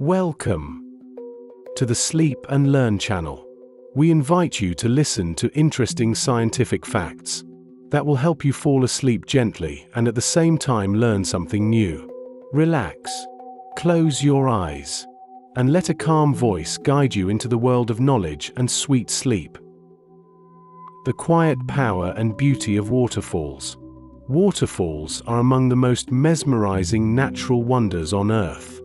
Welcome to the Sleep and Learn channel. We invite you to listen to interesting scientific facts that will help you fall asleep gently and at the same time learn something new. Relax, close your eyes, and let a calm voice guide you into the world of knowledge and sweet sleep. The quiet power and beauty of waterfalls. Waterfalls are among the most mesmerizing natural wonders on Earth.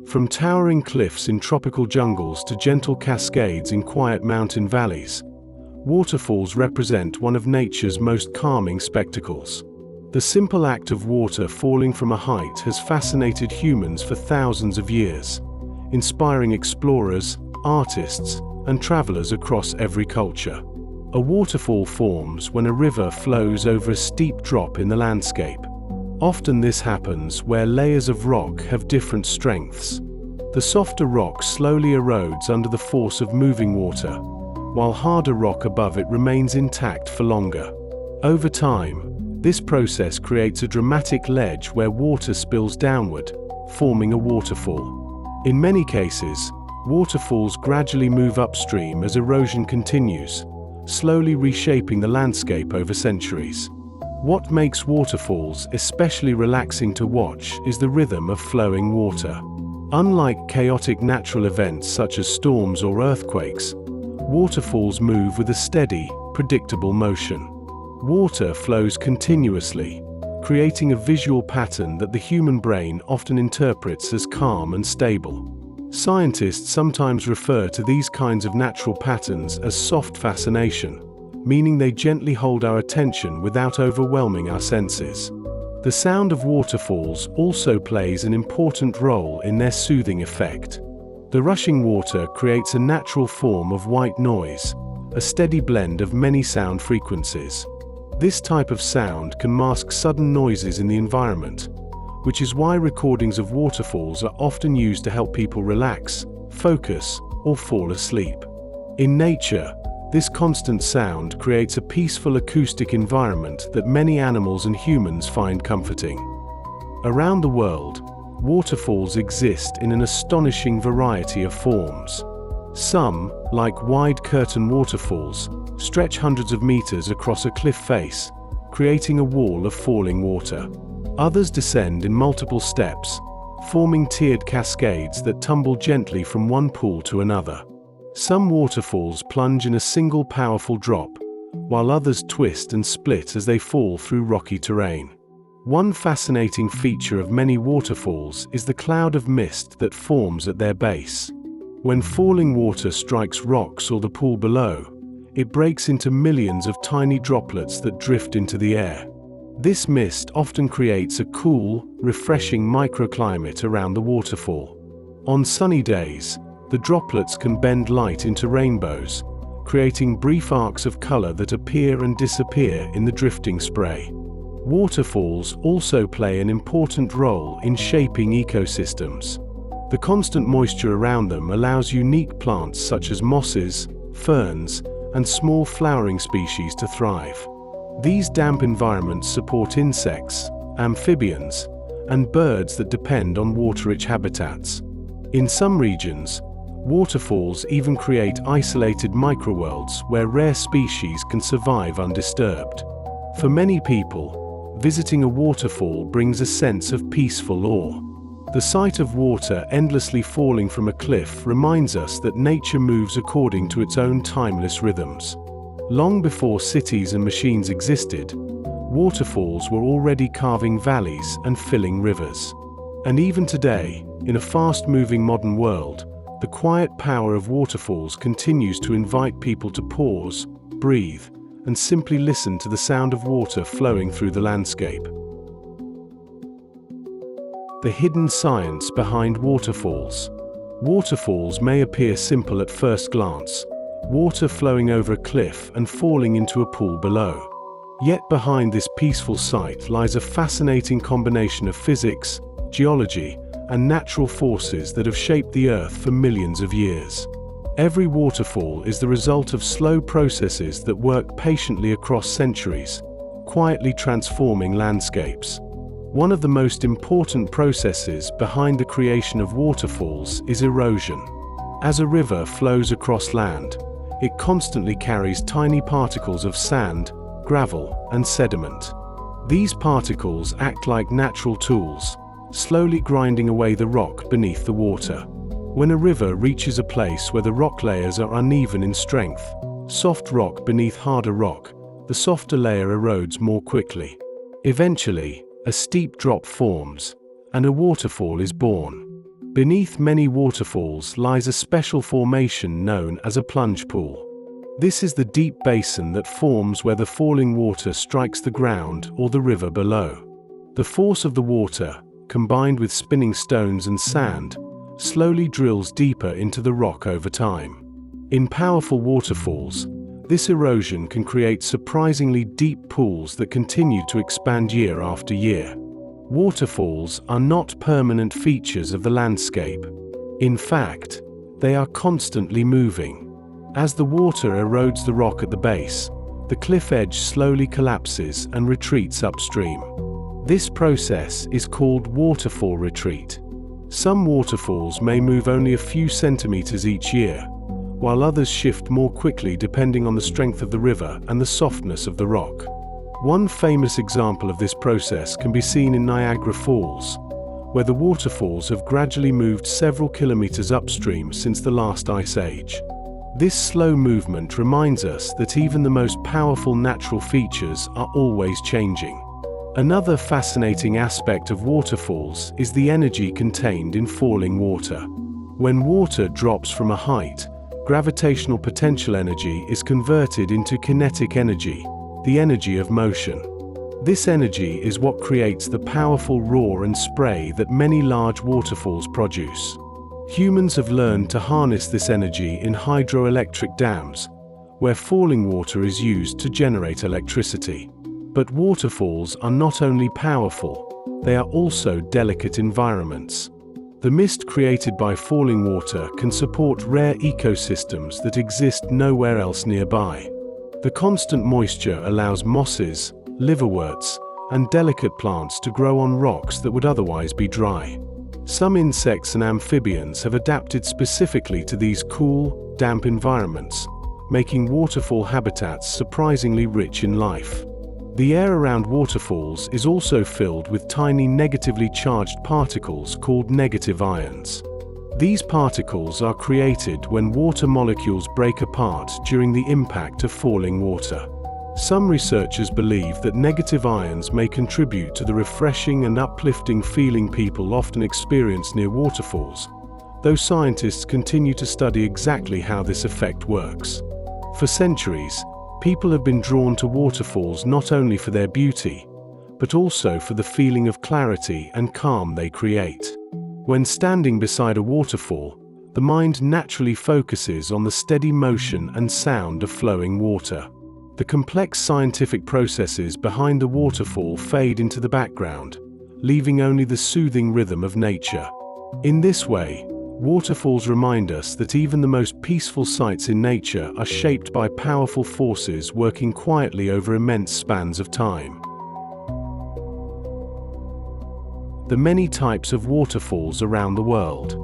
From towering cliffs in tropical jungles to gentle cascades in quiet mountain valleys, waterfalls represent one of nature's most calming spectacles. The simple act of water falling from a height has fascinated humans for thousands of years, inspiring explorers, artists, and travelers across every culture. A waterfall forms when a river flows over a steep drop in the landscape. Often this happens where layers of rock have different strengths. The softer rock slowly erodes under the force of moving water, while harder rock above it remains intact for longer. Over time, this process creates a dramatic ledge where water spills downward, forming a waterfall. In many cases, waterfalls gradually move upstream as erosion continues, slowly reshaping the landscape over centuries. What makes waterfalls especially relaxing to watch is the rhythm of flowing water. Unlike chaotic natural events such as storms or earthquakes, waterfalls move with a steady, predictable motion. Water flows continuously, creating a visual pattern that the human brain often interprets as calm and stable. Scientists sometimes refer to these kinds of natural patterns as soft fascination, meaning they gently hold our attention without overwhelming our senses. The sound of waterfalls also plays an important role in their soothing effect. The rushing water creates a natural form of white noise, a steady blend of many sound frequencies. This type of sound can mask sudden noises in the environment, which is why recordings of waterfalls are often used to help people relax, focus, or fall asleep. In nature, this constant sound creates a peaceful acoustic environment that many animals and humans find comforting. Around the world, waterfalls exist in an astonishing variety of forms. Some, like wide curtain waterfalls, stretch hundreds of meters across a cliff face, creating a wall of falling water. Others descend in multiple steps, forming tiered cascades that tumble gently from one pool to another. Some waterfalls plunge in a single powerful drop, while others twist and split as they fall through rocky terrain. One fascinating feature of many waterfalls is the cloud of mist that forms at their base. When falling water strikes rocks or the pool below, it breaks into millions of tiny droplets that drift into the air. This mist often creates a cool, refreshing microclimate around the waterfall. On sunny days, the droplets can bend light into rainbows, creating brief arcs of color that appear and disappear in the drifting spray. Waterfalls also play an important role in shaping ecosystems. The constant moisture around them allows unique plants such as mosses, ferns, and small flowering species to thrive. These damp environments support insects, amphibians, and birds that depend on water-rich habitats. In some regions, waterfalls even create isolated microworlds where rare species can survive undisturbed. For many people, visiting a waterfall brings a sense of peaceful awe. The sight of water endlessly falling from a cliff reminds us that nature moves according to its own timeless rhythms. Long before cities and machines existed, waterfalls were already carving valleys and filling rivers. And even today, in a fast-moving modern world, the quiet power of waterfalls continues to invite people to pause, breathe, and simply listen to the sound of water flowing through the landscape. The hidden science behind waterfalls. Waterfalls may appear simple at first glance, water flowing over a cliff and falling into a pool below. Yet behind this peaceful sight lies a fascinating combination of physics, geology, and natural forces that have shaped the Earth for millions of years. Every waterfall is the result of slow processes that work patiently across centuries, quietly transforming landscapes. One of the most important processes behind the creation of waterfalls is erosion. As a river flows across land, it constantly carries tiny particles of sand, gravel, and sediment. These particles act like natural tools, slowly grinding away the rock beneath the water. When a river reaches a place where the rock layers are uneven in strength, soft rock beneath harder rock, the softer layer erodes more quickly. Eventually, a steep drop forms, and a waterfall is born. Beneath many waterfalls lies a special formation known as a plunge pool. This is the deep basin that forms where the falling water strikes the ground or the river below. The force of the water, combined with spinning stones and sand, slowly drills deeper into the rock over time. In powerful waterfalls, this erosion can create surprisingly deep pools that continue to expand year after year. Waterfalls are not permanent features of the landscape. In fact, they are constantly moving. As the water erodes the rock at the base, the cliff edge slowly collapses and retreats upstream. This process is called waterfall retreat. Some waterfalls may move only a few centimeters each year, while others shift more quickly depending on the strength of the river and the softness of the rock. One famous example of this process can be seen in Niagara Falls, where the waterfalls have gradually moved several kilometers upstream since the last ice age. This slow movement reminds us that even the most powerful natural features are always changing. Another fascinating aspect of waterfalls is the energy contained in falling water. When water drops from a height, gravitational potential energy is converted into kinetic energy, the energy of motion. This energy is what creates the powerful roar and spray that many large waterfalls produce. Humans have learned to harness this energy in hydroelectric dams, where falling water is used to generate electricity. But waterfalls are not only powerful, they are also delicate environments. The mist created by falling water can support rare ecosystems that exist nowhere else nearby. The constant moisture allows mosses, liverworts, and delicate plants to grow on rocks that would otherwise be dry. Some insects and amphibians have adapted specifically to these cool, damp environments, making waterfall habitats surprisingly rich in life. The air around waterfalls is also filled with tiny negatively charged particles called negative ions. These particles are created when water molecules break apart during the impact of falling water. Some researchers believe that negative ions may contribute to the refreshing and uplifting feeling people often experience near waterfalls, though scientists continue to study exactly how this effect works. For centuries, people have been drawn to waterfalls not only for their beauty, but also for the feeling of clarity and calm they create. When standing beside a waterfall, the mind naturally focuses on the steady motion and sound of flowing water. The complex scientific processes behind the waterfall fade into the background, leaving only the soothing rhythm of nature. In this way, waterfalls remind us that even the most peaceful sights in nature are shaped by powerful forces working quietly over immense spans of time. The many types of waterfalls around the world.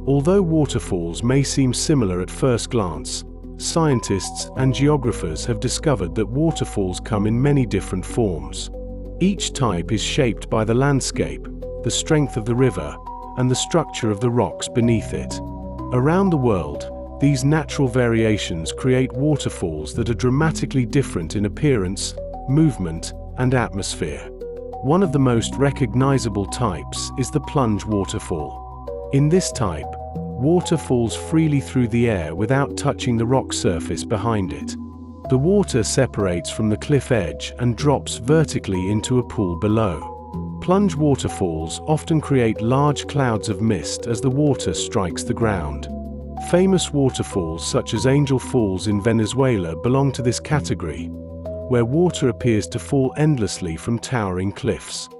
Although waterfalls may seem similar at first glance, scientists and geographers have discovered that waterfalls come in many different forms. Each type is shaped by the landscape, the strength of the river, and the structure of the rocks beneath it. Around the world, these natural variations create waterfalls that are dramatically different in appearance, movement, and atmosphere. One of the most recognizable types is the plunge waterfall. In this type, water falls freely through the air without touching the rock surface behind it. The water separates from the cliff edge and drops vertically into a pool below. Plunge waterfalls often create large clouds of mist as the water strikes the ground. Famous waterfalls such as Angel Falls in Venezuela belong to this category, where water appears to fall endlessly from towering cliffs.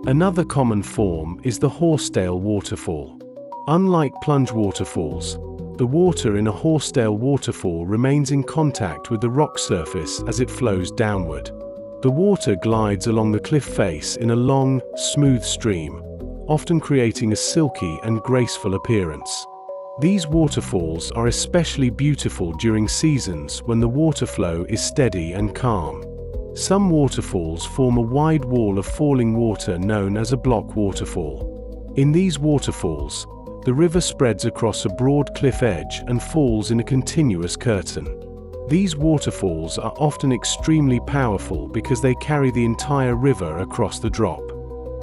Another common form is the horsetail waterfall. Unlike plunge waterfalls, the water in a horsetail waterfall remains in contact with the rock surface as it flows downward. The water glides along the cliff face in a long, smooth stream, often creating a silky and graceful appearance. These waterfalls are especially beautiful during seasons when the water flow is steady and calm. Some waterfalls form a wide wall of falling water known as a block waterfall. In these waterfalls, the river spreads across a broad cliff edge and falls in a continuous curtain. These waterfalls are often extremely powerful because they carry the entire river across the drop.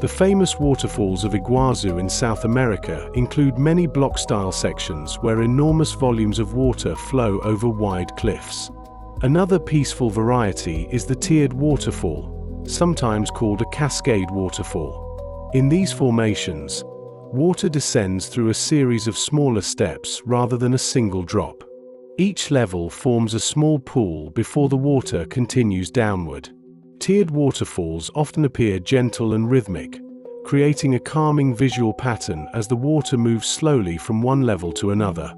The famous waterfalls of Iguazu in South America include many block-style sections where enormous volumes of water flow over wide cliffs. Another peaceful variety is the tiered waterfall, sometimes called a cascade waterfall. In these formations, water descends through a series of smaller steps rather than a single drop. Each level forms a small pool before the water continues downward. Tiered waterfalls often appear gentle and rhythmic, creating a calming visual pattern as the water moves slowly from one level to another.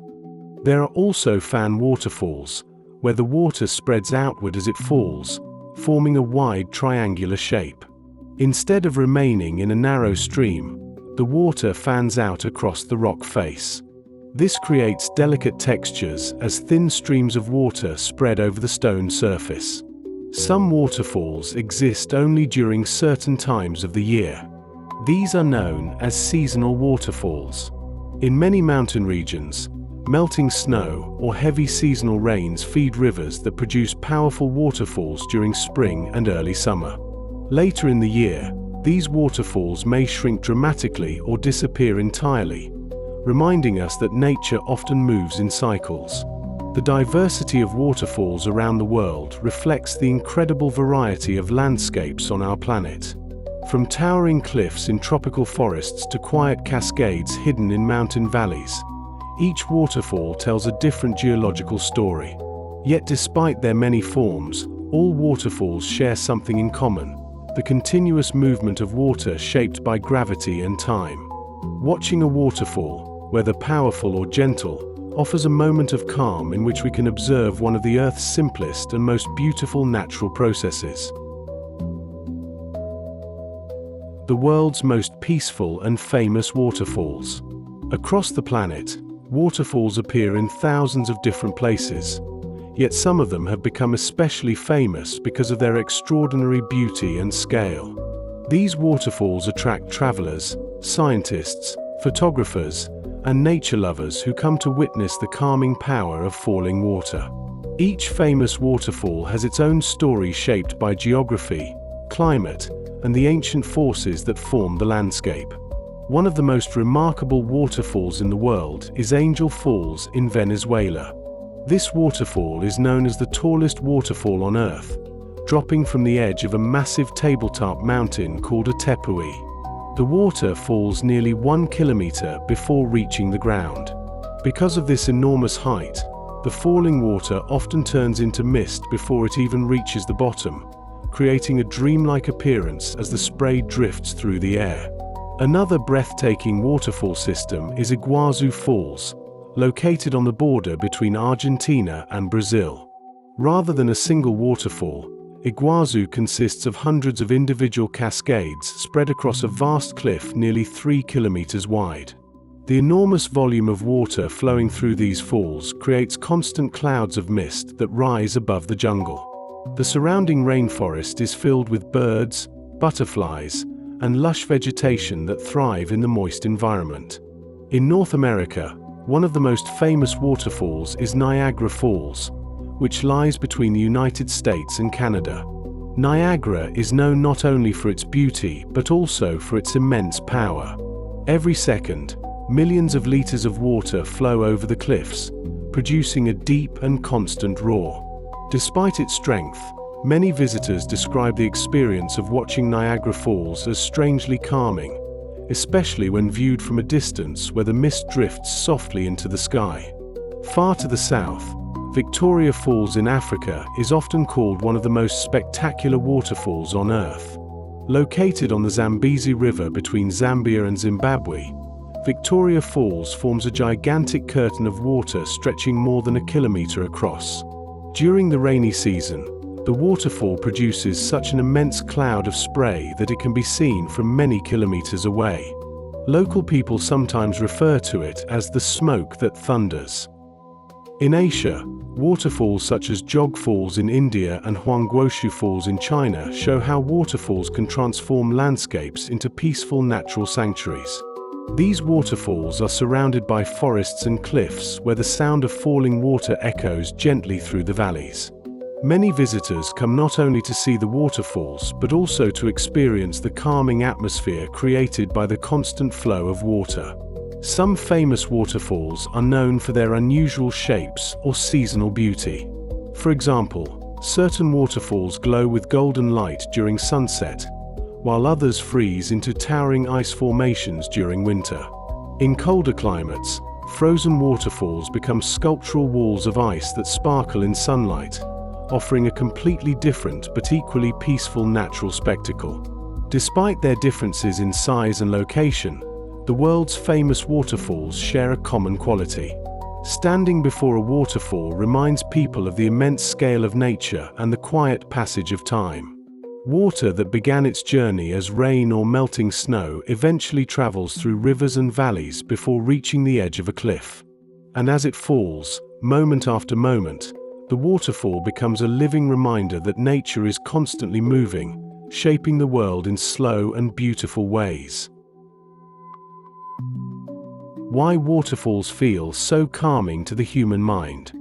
There are also fan waterfalls, where the water spreads outward as it falls, forming a wide triangular shape. Instead of remaining in a narrow stream, the water fans out across the rock face. This creates delicate textures as thin streams of water spread over the stone surface. Some waterfalls exist only during certain times of the year. These are known as seasonal waterfalls. In many mountain regions, melting snow or heavy seasonal rains feed rivers that produce powerful waterfalls during spring and early summer. Later in the year, these waterfalls may shrink dramatically or disappear entirely, reminding us that nature often moves in cycles. The diversity of waterfalls around the world reflects the incredible variety of landscapes on our planet. From towering cliffs in tropical forests to quiet cascades hidden in mountain valleys, each waterfall tells a different geological story. Yet despite their many forms, all waterfalls share something in common: the continuous movement of water shaped by gravity and time. Watching a waterfall, whether powerful or gentle, offers a moment of calm in which we can observe one of the Earth's simplest and most beautiful natural processes. The world's most peaceful and famous waterfalls. Across the planet, waterfalls appear in thousands of different places, yet some of them have become especially famous because of their extraordinary beauty and scale. These waterfalls attract travelers, scientists, photographers, and nature lovers who come to witness the calming power of falling water. Each famous waterfall has its own story shaped by geography, climate, and the ancient forces that form the landscape. One of the most remarkable waterfalls in the world is Angel Falls in Venezuela. This waterfall is known as the tallest waterfall on Earth, dropping from the edge of a massive tabletop mountain called a tepui. The water falls nearly 1 kilometer before reaching the ground. Because of this enormous height, the falling water often turns into mist before it even reaches the bottom, creating a dreamlike appearance as the spray drifts through the air. Another breathtaking waterfall system is Iguazu Falls, located on the border between Argentina and Brazil. Rather than a single waterfall, Iguazu consists of hundreds of individual cascades spread across a vast cliff nearly 3 kilometers wide. The enormous volume of water flowing through these falls creates constant clouds of mist that rise above the jungle. The surrounding rainforest is filled with birds, butterflies, and lush vegetation that thrive in the moist environment. In North America, one of the most famous waterfalls is Niagara Falls, which lies between the United States and Canada. Niagara is known not only for its beauty but also for its immense power. Every second, millions of liters of water flow over the cliffs, producing a deep and constant roar. Despite its strength, many visitors describe the experience of watching Niagara Falls as strangely calming, especially when viewed from a distance where the mist drifts softly into the sky. Far to the south, Victoria Falls in Africa is often called one of the most spectacular waterfalls on Earth. Located on the Zambezi River between Zambia and Zimbabwe, Victoria Falls forms a gigantic curtain of water stretching more than a kilometer across. During the rainy season, The waterfall produces such an immense cloud of spray that it can be seen from many kilometers away. Local people sometimes refer to it as the smoke that thunders. In Asia, waterfalls such as Jog Falls in India and Huangguoshu Falls in China show how waterfalls can transform landscapes into peaceful natural sanctuaries. These waterfalls are surrounded by forests and cliffs where the sound of falling water echoes gently through the valleys. Many visitors come not only to see the waterfalls but also to experience the calming atmosphere created by the constant flow of water. Some famous waterfalls are known for their unusual shapes or seasonal beauty. For example, certain waterfalls glow with golden light during sunset, while others freeze into towering ice formations during winter. In colder climates, frozen waterfalls become sculptural walls of ice that sparkle in sunlight, offering a completely different but equally peaceful natural spectacle. Despite their differences in size and location, the world's famous waterfalls share a common quality. Standing before a waterfall reminds people of the immense scale of nature and the quiet passage of time. Water that began its journey as rain or melting snow eventually travels through rivers and valleys before reaching the edge of a cliff. And as it falls, moment after moment, the waterfall becomes a living reminder that nature is constantly moving, shaping the world in slow and beautiful ways. Why waterfalls feel so calming to the human mind.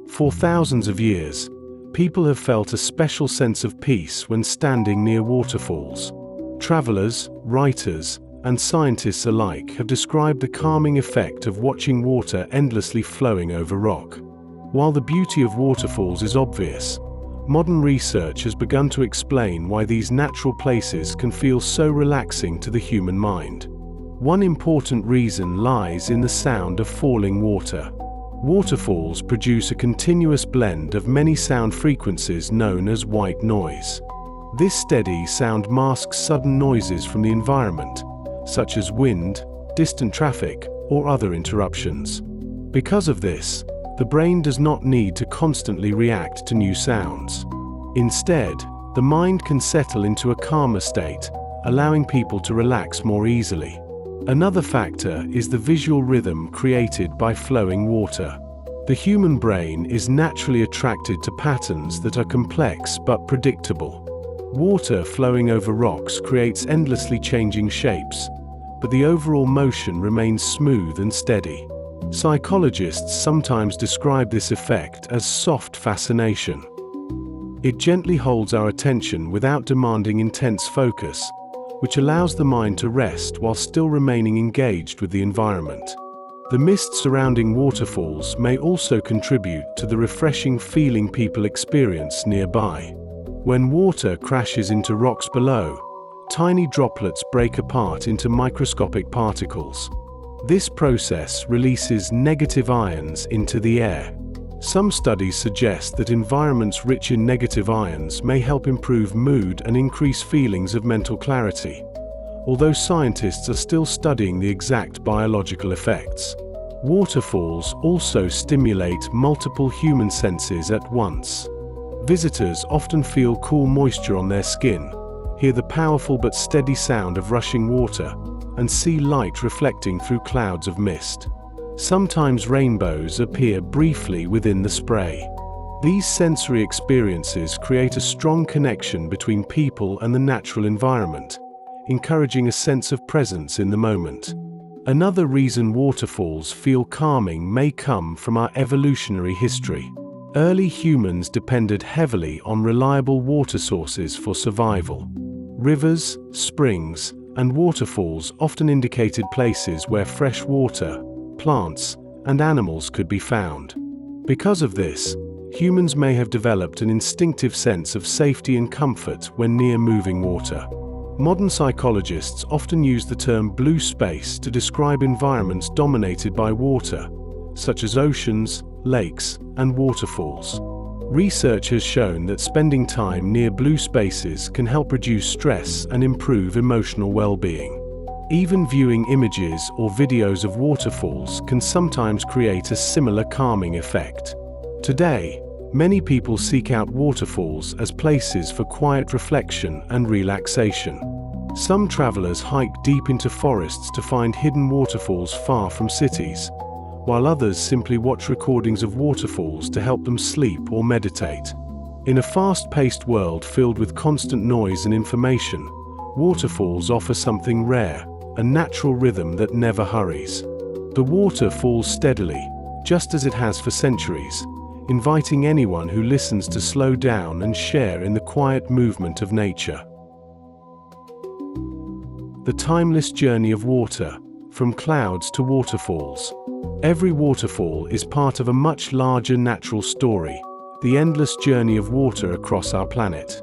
For thousands of years, people have felt a special sense of peace when standing near waterfalls. Travelers, writers, and scientists alike have described the calming effect of watching water endlessly flowing over rock. While the beauty of waterfalls is obvious, modern research has begun to explain why these natural places can feel so relaxing to the human mind. One important reason lies in the sound of falling water. Waterfalls produce a continuous blend of many sound frequencies known as white noise. This steady sound masks sudden noises from the environment, such as wind, distant traffic, or other interruptions. Because of this, the brain does not need to constantly react to new sounds. Instead, the mind can settle into a calmer state, allowing people to relax more easily. Another factor is the visual rhythm created by flowing water. The human brain is naturally attracted to patterns that are complex but predictable. Water flowing over rocks creates endlessly changing shapes, but the overall motion remains smooth and steady. Psychologists sometimes describe this effect as soft fascination. It gently holds our attention without demanding intense focus, which allows the mind to rest while still remaining engaged with the environment. The mist surrounding waterfalls may also contribute to the refreshing feeling people experience nearby. When water crashes into rocks below, tiny droplets break apart into microscopic particles. This process releases negative ions into the air. Some studies suggest that environments rich in negative ions may help improve mood and increase feelings of mental clarity, although scientists are still studying the exact biological effects. Waterfalls also stimulate multiple human senses at once. Visitors often feel cool moisture on their skin, hear the powerful but steady sound of rushing water, and see light reflecting through clouds of mist. Sometimes rainbows appear briefly within the spray. These sensory experiences create a strong connection between people and the natural environment, encouraging a sense of presence in the moment. Another reason waterfalls feel calming may come from our evolutionary history. Early humans depended heavily on reliable water sources for survival. Rivers, springs, and waterfalls often indicated places where fresh water, plants, and animals could be found. Because of this, humans may have developed an instinctive sense of safety and comfort when near moving water. Modern psychologists often use the term blue space to describe environments dominated by water, such as oceans, lakes, and waterfalls. Research has shown that spending time near blue spaces can help reduce stress and improve emotional well-being. Even viewing images or videos of waterfalls can sometimes create a similar calming effect. Today, Many people seek out waterfalls as places for quiet reflection and relaxation. Some travelers hike deep into forests to find hidden waterfalls far from cities, while others simply watch recordings of waterfalls to help them sleep or meditate. In a fast-paced world filled with constant noise and information, waterfalls offer something rare, a natural rhythm that never hurries. The water falls steadily, just as it has for centuries, inviting anyone who listens to slow down and share in the quiet movement of nature. The timeless journey of water, from clouds to waterfalls. Every waterfall is part of a much larger natural story, the endless journey of water across our planet.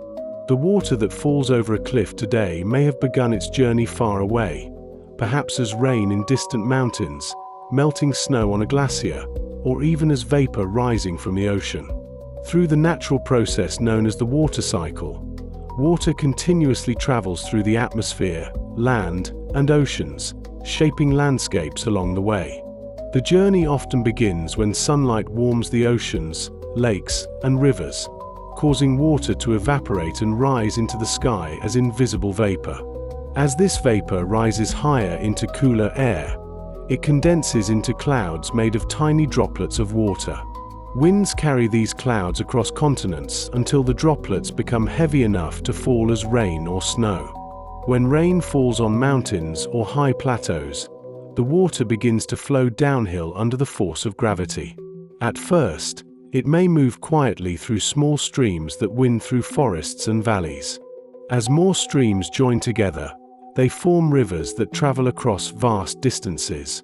The water that falls over a cliff today may have begun its journey far away, perhaps as rain in distant mountains, melting snow on a glacier, or even as vapor rising from the ocean. Through the natural process known as the water cycle, water continuously travels through the atmosphere, land, and oceans, shaping landscapes along the way. The journey often begins when sunlight warms the oceans, lakes, and rivers, causing water to evaporate and rise into the sky as invisible vapor. As this vapor rises higher into cooler air, it condenses into clouds made of tiny droplets of water. Winds carry these clouds across continents until the droplets become heavy enough to fall as rain or snow. When rain falls on mountains or high plateaus, the water begins to flow downhill under the force of gravity. At first, it may move quietly through small streams that wind through forests and valleys. As more streams join together, they form rivers that travel across vast distances.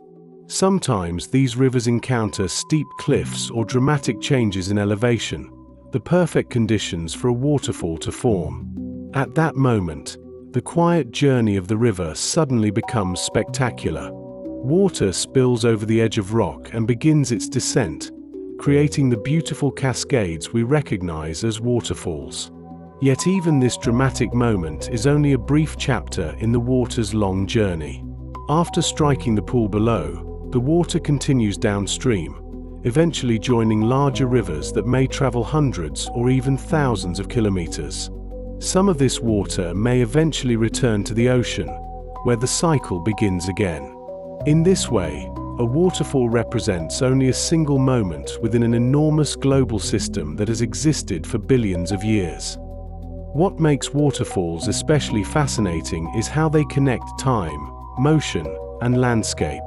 Sometimes these rivers encounter steep cliffs or dramatic changes in elevation, the perfect conditions for a waterfall to form. At that moment, the quiet journey of the river suddenly becomes spectacular. Water spills over the edge of rock and begins its descent, creating the beautiful cascades we recognize as waterfalls. Yet even this dramatic moment is only a brief chapter in the water's long journey. After striking the pool below, the water continues downstream, eventually joining larger rivers that may travel hundreds or even thousands of kilometers. Some of this water may eventually return to the ocean, where the cycle begins again. In this way, a waterfall represents only a single moment within an enormous global system that has existed for billions of years. What makes waterfalls especially fascinating is how they connect time, motion, and landscape.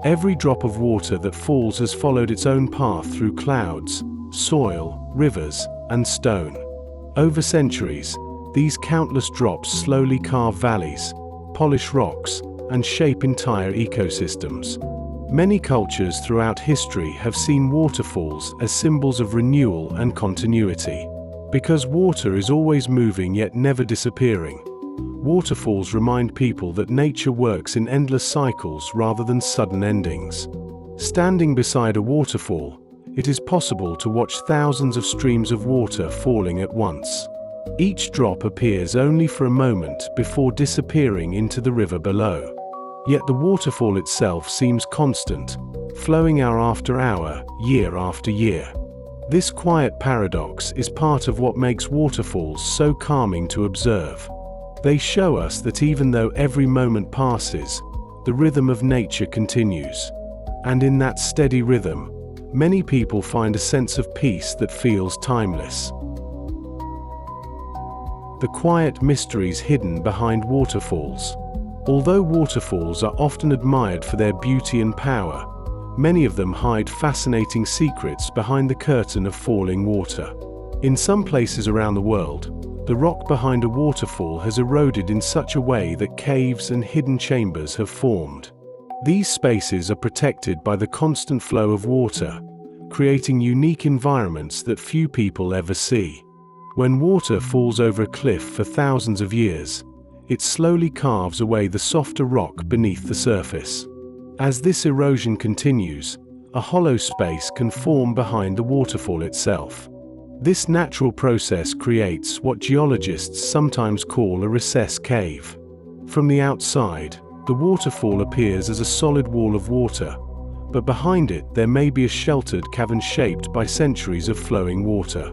Every drop of water that falls has followed its own path through clouds, soil, rivers, and stone. Over centuries, these countless drops slowly carve valleys, polish rocks, and shape entire ecosystems. Many cultures throughout history have seen waterfalls as symbols of renewal and continuity. Because water is always moving yet never disappearing, waterfalls remind people that nature works in endless cycles rather than sudden endings. Standing beside a waterfall, it is possible to watch thousands of streams of water falling at once. Each drop appears only for a moment before disappearing into the river below. Yet the waterfall itself seems constant, flowing hour after hour, year after year. This quiet paradox is part of what makes waterfalls so calming to observe. They show us that even though every moment passes, the rhythm of nature continues. And in that steady rhythm, many people find a sense of peace that feels timeless. The quiet mysteries hidden behind waterfalls. Although waterfalls are often admired for their beauty and power, many of them hide fascinating secrets behind the curtain of falling water. In some places around the world, the rock behind a waterfall has eroded in such a way that caves and hidden chambers have formed. These spaces are protected by the constant flow of water, creating unique environments that few people ever see. When water falls over a cliff for thousands of years, it slowly carves away the softer rock beneath the surface. As this erosion continues, a hollow space can form behind the waterfall itself. This natural process creates what geologists sometimes call a recessed cave. From the outside, the waterfall appears as a solid wall of water, but behind it there may be a sheltered cavern shaped by centuries of flowing water.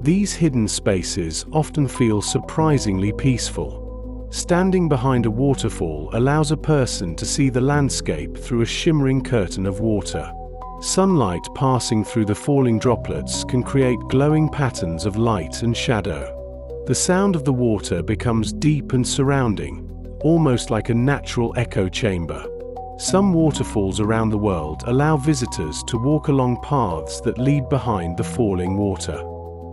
These hidden spaces often feel surprisingly peaceful. Standing behind a waterfall allows a person to see the landscape through a shimmering curtain of water. Sunlight passing through the falling droplets can create glowing patterns of light and shadow. The sound of the water becomes deep and surrounding, almost like a natural echo chamber. Some waterfalls around the world allow visitors to walk along paths that lead behind the falling water.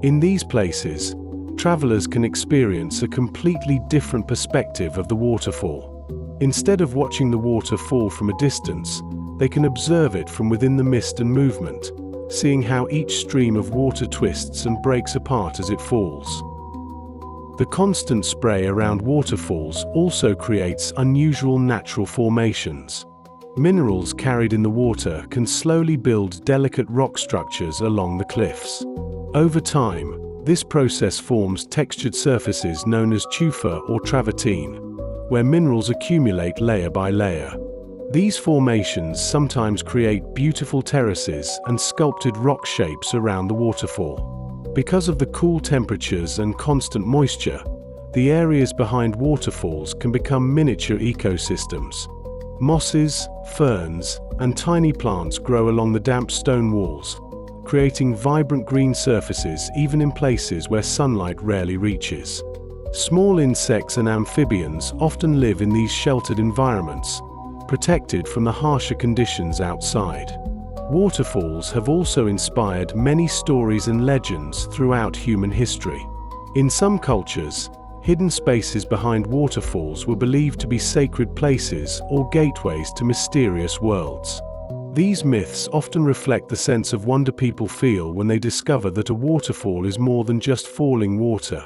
In these places, travelers can experience a completely different perspective of the waterfall. Instead of watching the water fall from a distance, they can observe it from within the mist and movement, seeing how each stream of water twists and breaks apart as it falls. The constant spray around waterfalls also creates unusual natural formations. Minerals carried in the water can slowly build delicate rock structures along the cliffs. Over time, this process forms textured surfaces known as tufa or travertine, where minerals accumulate layer by layer. These formations sometimes create beautiful terraces and sculpted rock shapes around the waterfall. Because of the cool temperatures and constant moisture, the areas behind waterfalls can become miniature ecosystems. Mosses, ferns, and tiny plants grow along the damp stone walls, creating vibrant green surfaces even in places where sunlight rarely reaches. Small insects and amphibians often live in these sheltered environments, protected from the harsher conditions outside. Waterfalls have also inspired many stories and legends throughout human history. In some cultures, hidden spaces behind waterfalls were believed to be sacred places or gateways to mysterious worlds. These myths often reflect the sense of wonder people feel when they discover that a waterfall is more than just falling water.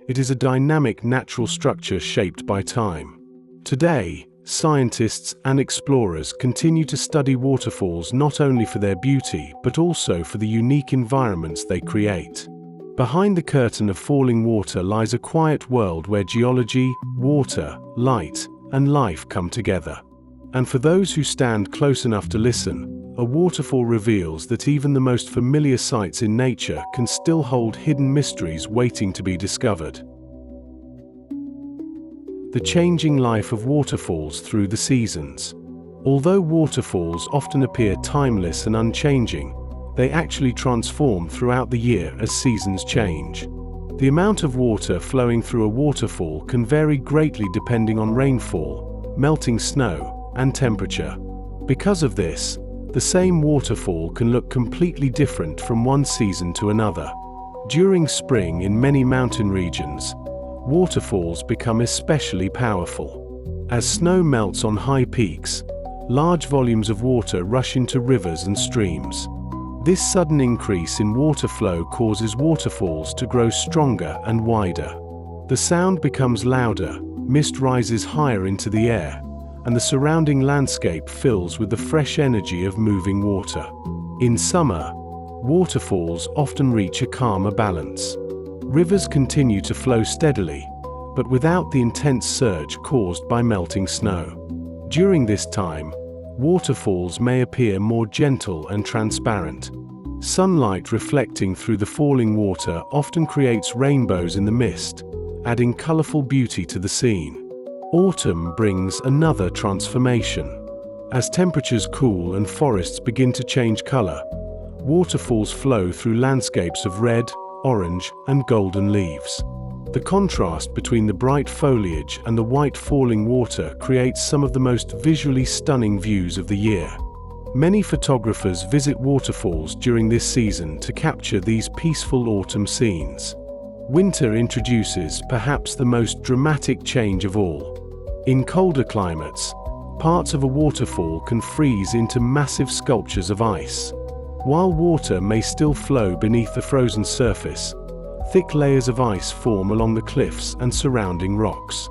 It is a dynamic natural structure shaped by time. Today, scientists and explorers continue to study waterfalls not only for their beauty but also for the unique environments they create. Behind the curtain of falling water lies a quiet world where geology, water, light, and life come together. And for those who stand close enough to listen, a waterfall reveals that even the most familiar sights in nature can still hold hidden mysteries waiting to be discovered. The changing life of waterfalls through the seasons. Although waterfalls often appear timeless and unchanging, they actually transform throughout the year as seasons change. The amount of water flowing through a waterfall can vary greatly depending on rainfall, melting snow, and temperature. Because of this, the same waterfall can look completely different from one season to another. During spring in many mountain regions, waterfalls become especially powerful. As snow melts on high peaks, large volumes of water rush into rivers and streams. This sudden increase in water flow causes waterfalls to grow stronger and wider. The sound becomes louder, mist rises higher into the air, and the surrounding landscape fills with the fresh energy of moving water. In summer, waterfalls often reach a calmer balance. Rivers continue to flow steadily, but without the intense surge caused by melting snow. During this time, waterfalls may appear more gentle and transparent. Sunlight reflecting through the falling water often creates rainbows in the mist, adding colorful beauty to the scene. Autumn brings another transformation. As temperatures cool and forests begin to change color, waterfalls flow through landscapes of red, orange, and golden leaves. The contrast between the bright foliage and the white falling water creates some of the most visually stunning views of the year. Many photographers visit waterfalls during this season to capture these peaceful autumn scenes. Winter introduces perhaps the most dramatic change of all. In colder climates, parts of a waterfall can freeze into massive sculptures of ice. While water may still flow beneath the frozen surface, thick layers of ice form along the cliffs and surrounding rocks.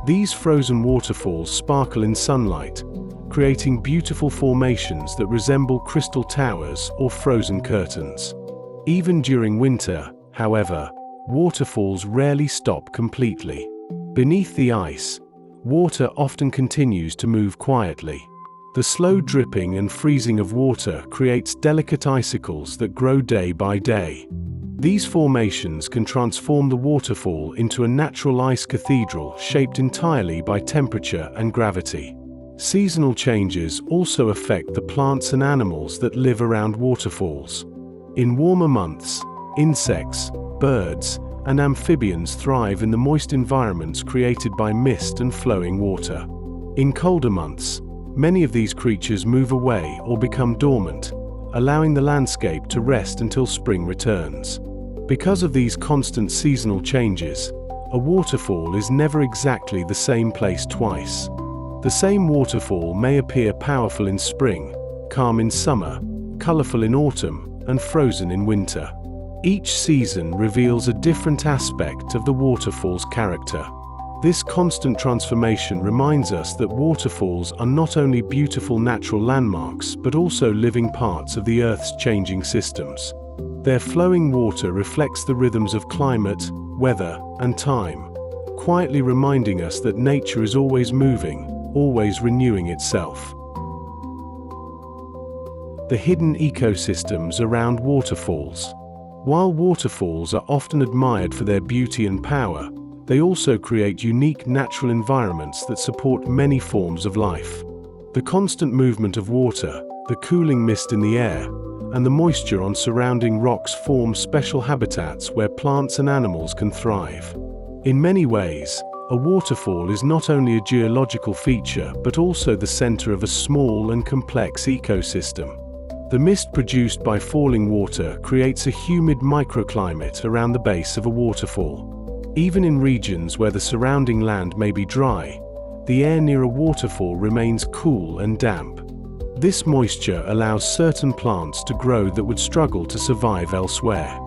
These frozen waterfalls sparkle in sunlight, creating beautiful formations that resemble crystal towers or frozen curtains. Even during winter, however, waterfalls rarely stop completely. Beneath the ice, water often continues to move quietly. The slow dripping and freezing of water creates delicate icicles that grow day by day. These formations can transform the waterfall into a natural ice cathedral shaped entirely by temperature and gravity. Seasonal changes also affect the plants and animals that live around waterfalls. In warmer months, insects, birds, and amphibians thrive in the moist environments created by mist and flowing water. In colder months, many of these creatures move away or become dormant, allowing the landscape to rest until spring returns. Because of these constant seasonal changes, a waterfall is never exactly the same place twice. The same waterfall may appear powerful in spring, calm in summer, colorful in autumn, and frozen in winter. Each season reveals a different aspect of the waterfall's character. This constant transformation reminds us that waterfalls are not only beautiful natural landmarks but also living parts of the Earth's changing systems. Their flowing water reflects the rhythms of climate, weather, and time, quietly reminding us that nature is always moving, always renewing itself. The hidden ecosystems around waterfalls. While waterfalls are often admired for their beauty and power, they also create unique natural environments that support many forms of life. The constant movement of water, the cooling mist in the air, and the moisture on surrounding rocks form special habitats where plants and animals can thrive. In many ways, a waterfall is not only a geological feature but also the center of a small and complex ecosystem. The mist produced by falling water creates a humid microclimate around the base of a waterfall. Even in regions where the surrounding land may be dry, the air near a waterfall remains cool and damp. This moisture allows certain plants to grow that would struggle to survive elsewhere.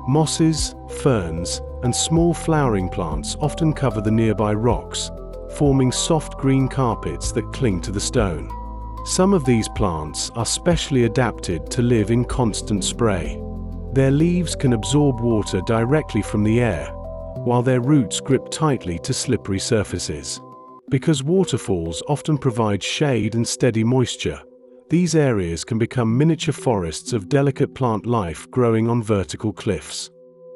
Mosses, ferns, and small flowering plants often cover the nearby rocks, forming soft green carpets that cling to the stone. Some of these plants are specially adapted to live in constant spray. Their leaves can absorb water directly from the air, while their roots grip tightly to slippery surfaces. Because waterfalls often provide shade and steady moisture, these areas can become miniature forests of delicate plant life growing on vertical cliffs.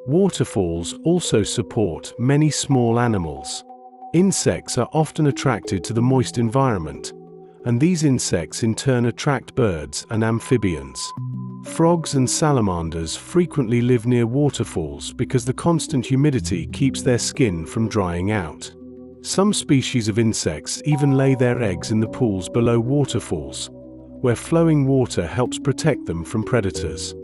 Waterfalls also support many small animals. Insects are often attracted to the moist environment, and these insects in turn attract birds and amphibians. Frogs and salamanders frequently live near waterfalls because the constant humidity keeps their skin from drying out. Some species of insects even lay their eggs in the pools below waterfalls, where flowing water helps protect them from predators.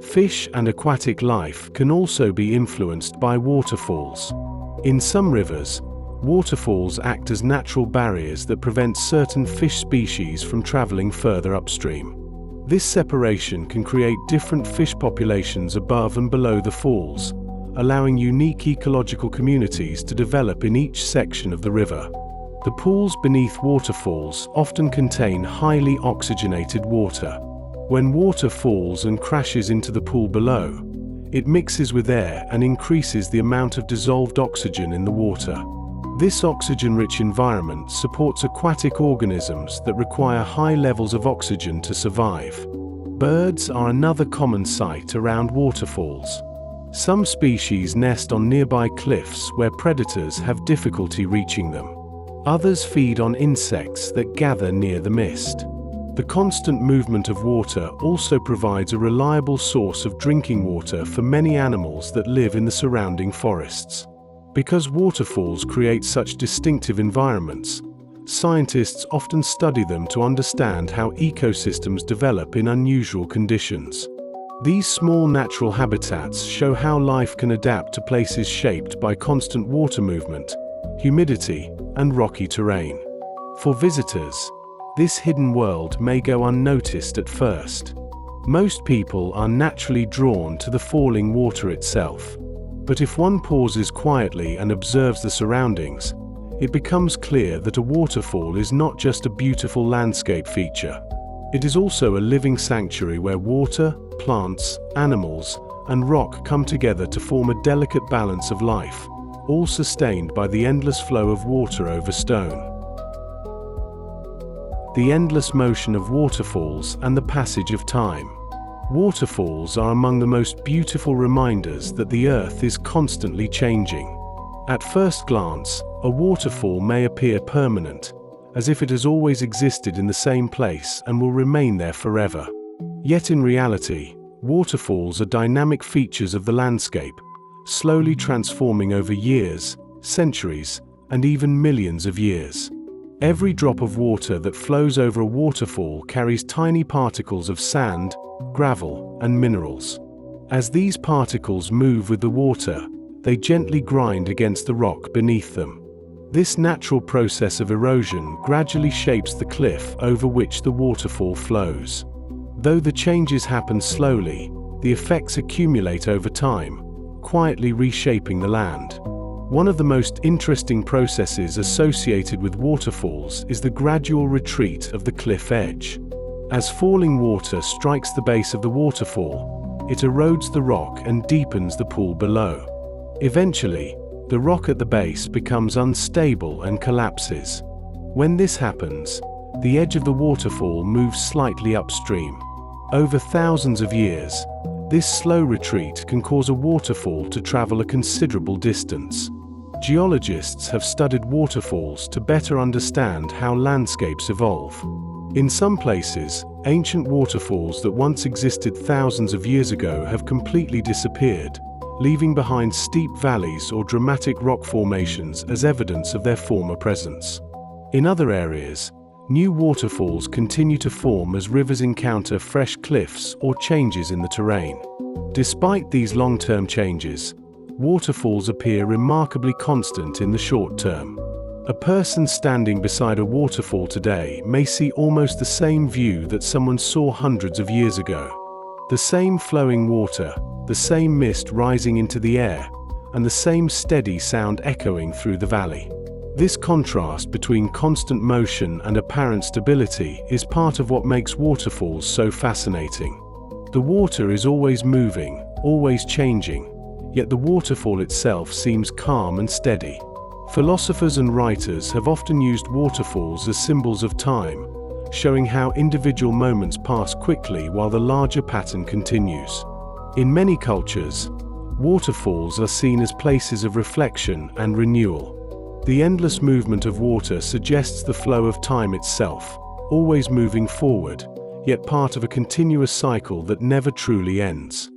Fish and aquatic life can also be influenced by waterfalls. In some rivers, waterfalls act as natural barriers that prevent certain fish species from traveling further upstream. This separation can create different fish populations above and below the falls, allowing unique ecological communities to develop in each section of the river. The pools beneath waterfalls often contain highly oxygenated water. When water falls and crashes into the pool below, it mixes with air and increases the amount of dissolved oxygen in the water. This oxygen-rich environment supports aquatic organisms that require high levels of oxygen to survive. Birds are another common sight around waterfalls. Some species nest on nearby cliffs where predators have difficulty reaching them. Others feed on insects that gather near the mist. The constant movement of water also provides a reliable source of drinking water for many animals that live in the surrounding forests. Because waterfalls create such distinctive environments, scientists often study them to understand how ecosystems develop in unusual conditions. These small natural habitats show how life can adapt to places shaped by constant water movement, humidity, and rocky terrain. For visitors, this hidden world may go unnoticed at first. Most people are naturally drawn to the falling water itself. But if one pauses quietly and observes the surroundings, it becomes clear that a waterfall is not just a beautiful landscape feature. It is also a living sanctuary where water, plants, animals, and rock come together to form a delicate balance of life, all sustained by the endless flow of water over stone. the endless motion of waterfalls and the passage of time. Waterfalls are among the most beautiful reminders that the earth is constantly changing. At first glance, a waterfall may appear permanent, as if it has always existed in the same place and will remain there forever. Yet in reality, waterfalls are dynamic features of the landscape, slowly transforming over years, centuries, and even millions of years. Every drop of water that flows over a waterfall carries tiny particles of sand, gravel, and minerals. As these particles move with the water, they gently grind against the rock beneath them. This natural process of erosion gradually shapes the cliff over which the waterfall flows. Though the changes happen slowly, the effects accumulate over time, quietly reshaping the land. One of the most interesting processes associated with waterfalls is the gradual retreat of the cliff edge. As falling water strikes the base of the waterfall, it erodes the rock and deepens the pool below. Eventually, the rock at the base becomes unstable and collapses. When this happens, the edge of the waterfall moves slightly upstream. Over thousands of years, this slow retreat can cause a waterfall to travel a considerable distance. Geologists have studied waterfalls to better understand how landscapes evolve. In some places, ancient waterfalls that once existed thousands of years ago have completely disappeared, leaving behind steep valleys or dramatic rock formations as evidence of their former presence. In other areas, new waterfalls continue to form as rivers encounter fresh cliffs or changes in the terrain. Despite these long-term changes, waterfalls appear remarkably constant in the short term. A person standing beside a waterfall today may see almost the same view that someone saw hundreds of years ago. The same flowing water, the same mist rising into the air, and the same steady sound echoing through the valley. This contrast between constant motion and apparent stability is part of what makes waterfalls so fascinating. The water is always moving, always changing, yet the waterfall itself seems calm and steady. Philosophers and writers have often used waterfalls as symbols of time, showing how individual moments pass quickly while the larger pattern continues. In many cultures, waterfalls are seen as places of reflection and renewal. The endless movement of water suggests the flow of time itself, always moving forward, yet part of a continuous cycle that never truly ends.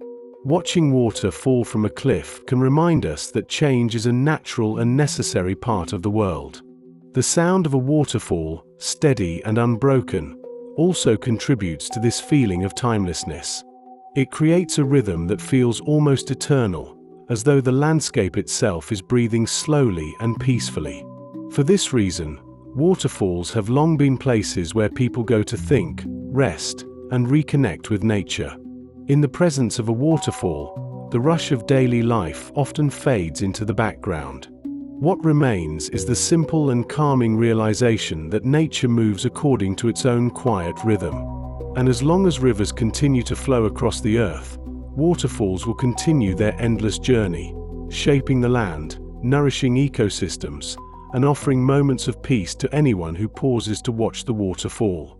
Watching water fall from a cliff can remind us that change is a natural and necessary part of the world. The sound of a waterfall, steady and unbroken, also contributes to this feeling of timelessness. It creates a rhythm that feels almost eternal, as though the landscape itself is breathing slowly and peacefully. For this reason, waterfalls have long been places where people go to think, rest, and reconnect with nature. In the presence of a waterfall, the rush of daily life often fades into the background. What remains is the simple and calming realization that nature moves according to its own quiet rhythm. And as long as rivers continue to flow across the earth, waterfalls will continue their endless journey, shaping the land, nourishing ecosystems, and offering moments of peace to anyone who pauses to watch the water fall.